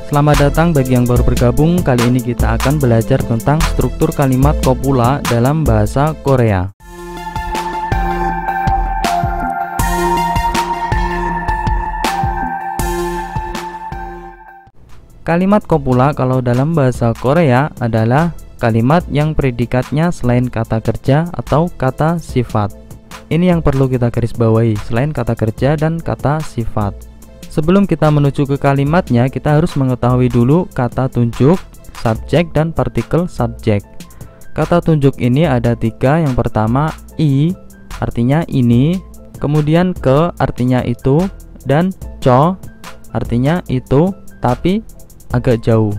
Selamat datang bagi yang baru bergabung. Kali ini kita akan belajar tentang struktur kalimat copula dalam bahasa Korea. Kalimat copula kalau dalam bahasa Korea adalah kalimat yang predikatnya selain kata kerja atau kata sifat. Ini yang perlu kita garis bawahi, selain kata kerja dan kata sifat. Sebelum kita menuju ke kalimatnya, kita harus mengetahui dulu kata tunjuk, subjek, dan partikel subjek. Kata tunjuk ini ada tiga. Yang pertama i, artinya ini, kemudian ke, artinya itu, dan co, artinya itu, tapi agak jauh.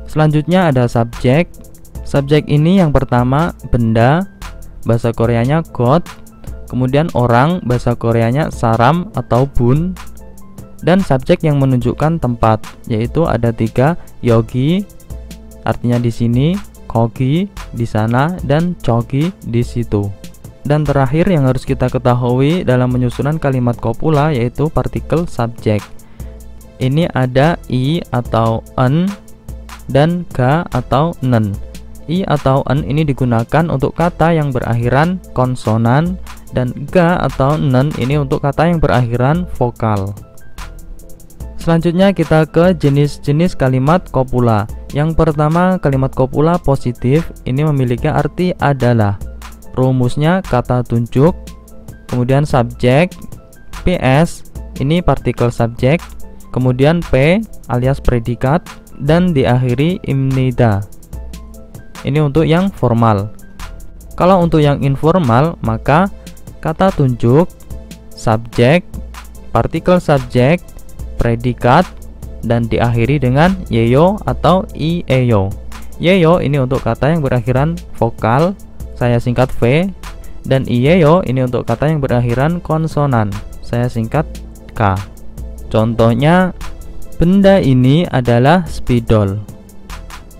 Selanjutnya ada subjek. Subjek ini yang pertama benda, bahasa Koreanya got, kemudian orang, bahasa Koreanya saram atau bun, dan subjek yang menunjukkan tempat, yaitu ada tiga, yogi, artinya di sini, kogi, di sana, dan chogi, di situ. Dan terakhir yang harus kita ketahui dalam penyusunan kalimat copula yaitu partikel subjek. Ini ada i atau en dan ga atau nen. I atau en ini digunakan untuk kata yang berakhiran konsonan, dan ga atau nen ini untuk kata yang berakhiran vokal. Selanjutnya kita ke jenis-jenis kalimat copula. Yang pertama kalimat copula positif, ini memiliki arti adalah. Rumusnya kata tunjuk, kemudian subjek, ps, ini partikel subjek, kemudian p alias predikat, dan diakhiri imnida. Ini untuk yang formal. Kalau untuk yang informal, maka kata tunjuk, subjek, partikel subjek, predikat, dan diakhiri dengan yeyo atau ieyo. Yeyo ini untuk kata yang berakhiran vokal, saya singkat v, dan ieyo ini untuk kata yang berakhiran konsonan, saya singkat k. Contohnya, benda ini adalah spidol.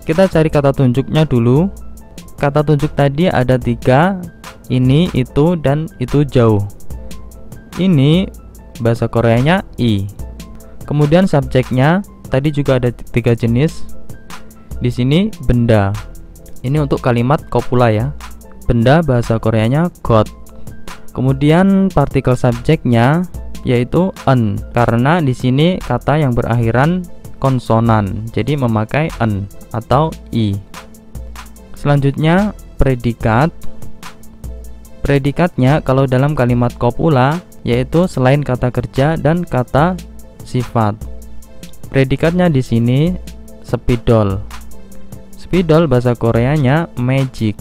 Kita cari kata tunjuknya dulu. Kata tunjuk tadi ada tiga, ini, itu, dan itu jauh. Ini bahasa Koreanya i. Kemudian subjeknya tadi juga ada tiga jenis. Di sini benda. Ini untuk kalimat copula ya. Benda bahasa Koreanya got. Kemudian partikel subjeknya yaitu en, karena di sini kata yang berakhiran konsonan, jadi memakai en atau i. Selanjutnya predikat. Predikatnya kalau dalam kalimat copula yaitu selain kata kerja dan kata sifat. Predikatnya di sini spidol. Spidol bahasa Koreanya magic.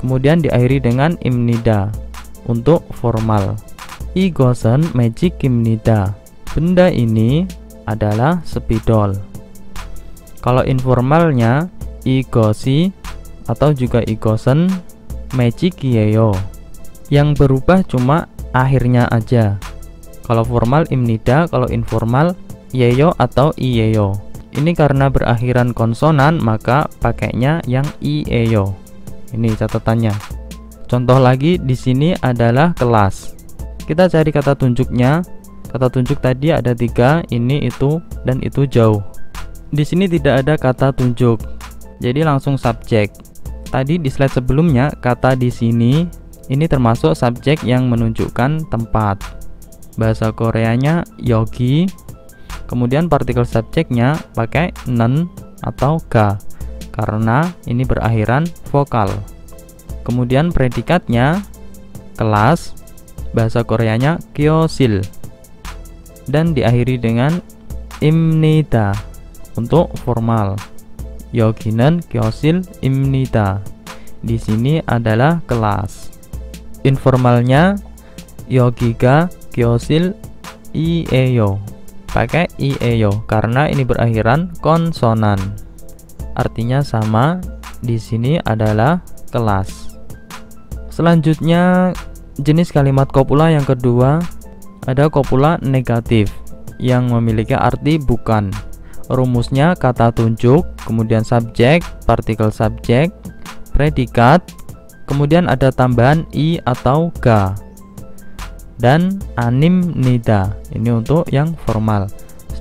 Kemudian diakhiri dengan imnida untuk formal. Igosen magic imnida. Benda ini adalah spidol. Kalau informalnya igosi atau juga igosen magic yeyo. Yang berubah cuma akhirnya aja. Kalau formal imnida, kalau informal yeyo atau ieyo. Ini karena berakhiran konsonan maka pakainya yang ieyo. Ini catatannya. Contoh lagi di sini adalah kelas. Kita cari kata tunjuknya. Kata tunjuk tadi ada tiga, ini, itu, dan itu jauh. Di sini tidak ada kata tunjuk, jadi langsung subjek. Tadi di slide sebelumnya kata di sini ini termasuk subjek yang menunjukkan tempat. Bahasa Koreanya yogi. Kemudian partikel subjeknya pakai nen atau ga karena ini berakhiran vokal. Kemudian predikatnya kelas, bahasa Koreanya kyosil, dan diakhiri dengan imnida untuk formal. Yogi는 kyosil imnida. Di sini adalah kelas. Informalnya yogiga kyosil ieyo. Pakai ieyo karena ini berakhiran konsonan. Artinya sama, di sini adalah kelas. Selanjutnya jenis kalimat copula yang kedua ada copula negatif yang memiliki arti bukan. Rumusnya kata tunjuk, kemudian subjek, partikel subjek, predikat, kemudian ada tambahan i atau ga, dan anim nida. Ini untuk yang formal.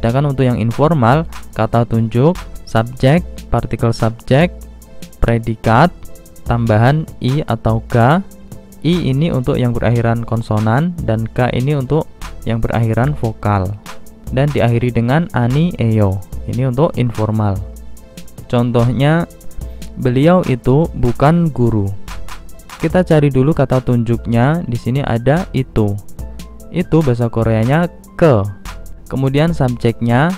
Sedangkan untuk yang informal kata tunjuk, subjek, partikel subjek, predikat, tambahan i atau ga. I ini untuk yang berakhiran konsonan dan K ini untuk yang berakhiran vokal. Dan diakhiri dengan ani, eyo. Ini untuk informal. Contohnya, beliau itu bukan guru. Kita cari dulu kata tunjuknya. Di sini ada itu. Itu bahasa Koreanya ke. Kemudian subjeknya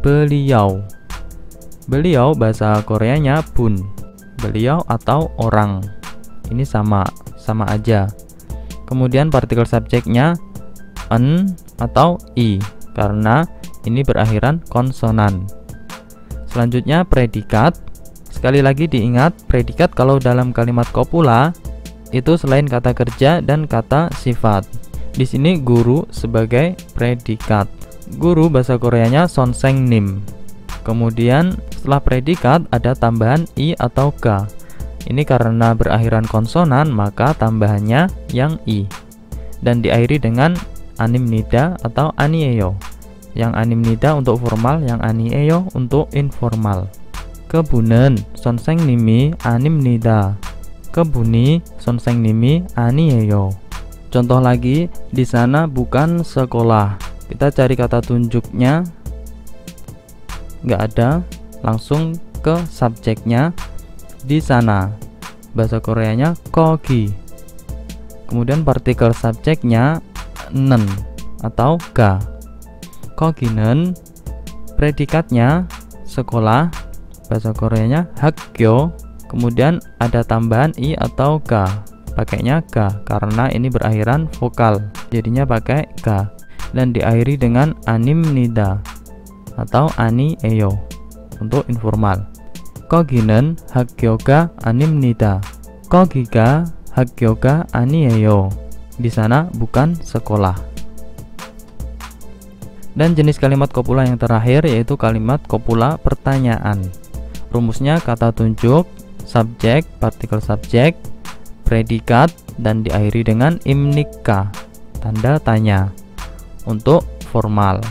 beliau. Beliau bahasa Koreanya bun. Beliau atau orang. Ini sama aja. Kemudian partikel subjeknya en atau i karena ini berakhiran konsonan. Selanjutnya predikat. Sekali lagi diingat, predikat kalau dalam kalimat kopula itu selain kata kerja dan kata sifat. Di sini guru sebagai predikat. Guru bahasa Koreanya sonsengnim. Kemudian setelah predikat ada tambahan i atau ga. Ini karena berakhiran konsonan maka tambahannya yang i dan diakhiri dengan animnida atau anieyo. Yang animnida untuk formal, yang anieyo untuk informal. Kebunen sonsengnimi animnida. Kebuni sonsengnimi anieyo. Contoh lagi, di sana bukan sekolah. Kita cari kata tunjuknya, nggak ada, langsung ke subjeknya. Di sana bahasa Koreanya kogi. Kemudian partikel subjeknya nen atau ga. Kogi는, predikatnya sekolah, bahasa Koreanya hakgyo. Kemudian ada tambahan i atau ga, pakainya ga karena ini berakhiran vokal, jadinya pakai ga dan diakhiri dengan animnida atau ani eyo untuk informal. Kogi는 학교가 아닙니다. 거기가 학교가 아니에요. Di sana bukan sekolah. Dan jenis kalimat kopula yang terakhir yaitu kalimat kopula pertanyaan. Rumusnya kata tunjuk, subjek, partikel subjek, predikat, dan diakhiri dengan imnika, tanda tanya. Untuk formal.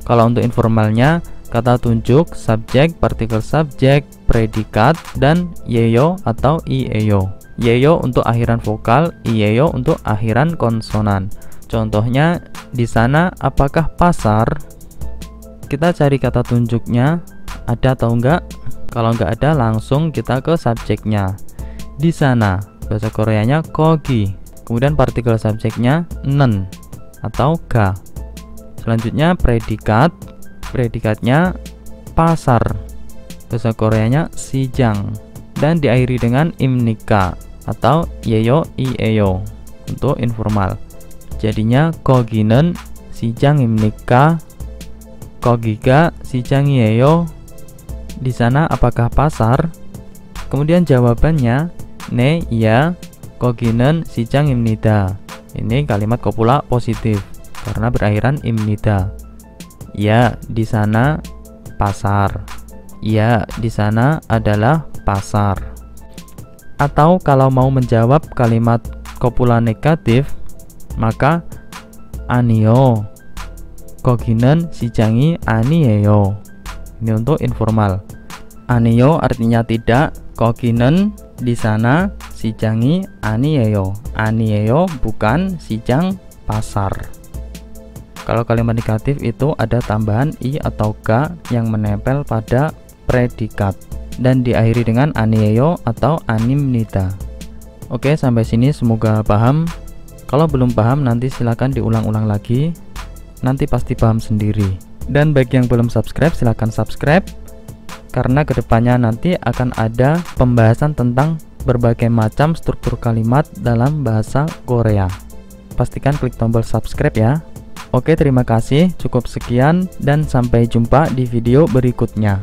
Kalau untuk informalnya, kata tunjuk, subjek, partikel subjek, predikat, dan yeyo atau ieyo. Yeyo untuk akhiran vokal, ieyo untuk akhiran konsonan. Contohnya, di sana apakah pasar? Kita cari kata tunjuknya, ada atau enggak? Kalau enggak ada, langsung kita ke subjeknya. Di sana, bahasa Koreanya kogi. Kemudian partikel subjeknya nen atau ga. Selanjutnya predikat. Predikatnya pasar, bahasa Koreanya sijang, dan diakhiri dengan imnika atau yeyo ieyo untuk informal. Jadinya kogi는 시장입니까? 거기가 시장이에요. Di sana apakah pasar? Kemudian jawabannya ne iya, 거기는 시장입니다. Ini kalimat kopula positif karena berakhiran imnida. Ya, di sana pasar. Ya, di sana adalah pasar. Atau kalau mau menjawab kalimat kopula negatif, maka 아니요. 거기는 시장이 아니에요. Ini untuk informal. 아니요 artinya tidak, 거기는 di sana, 시장이 아니에요. 아니에요 bukan, 시장 pasar. Kalau kalimat negatif itu ada tambahan i atau ga yang menempel pada predikat dan diakhiri dengan anieyo atau animnida. Oke, sampai sini semoga paham. Kalau belum paham nanti silahkan diulang-ulang lagi. Nanti pasti paham sendiri. Dan bagi yang belum subscribe silahkan subscribe, karena kedepannya nanti akan ada pembahasan tentang berbagai macam struktur kalimat dalam bahasa Korea. Pastikan klik tombol subscribe ya. Oke, terima kasih. Cukup sekian dan sampai jumpa di video berikutnya.